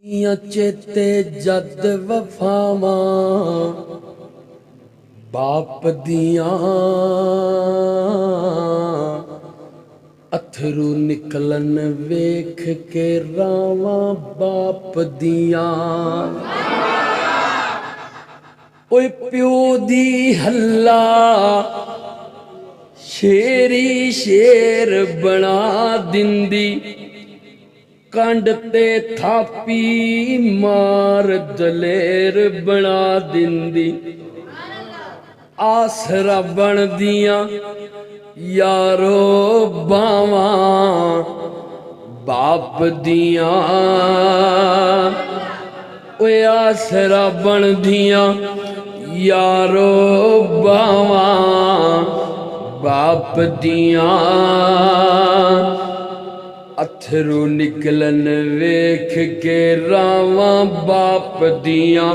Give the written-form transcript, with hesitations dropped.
चेते जद वफावां बाप दियां अथरू निकलन वेख के रावां बाप दियां। ओए प्यो दी हल्ला शेरी शेर बना दिंदी, कंड ते थापी मार दलेर बना दिंदी। आसरा बन दियां यारो बावां बाप दियां। ओए आसरा बन दियां यारो बावां बाप दियां। अथरू निकलन वेख के रावां बाप दियां।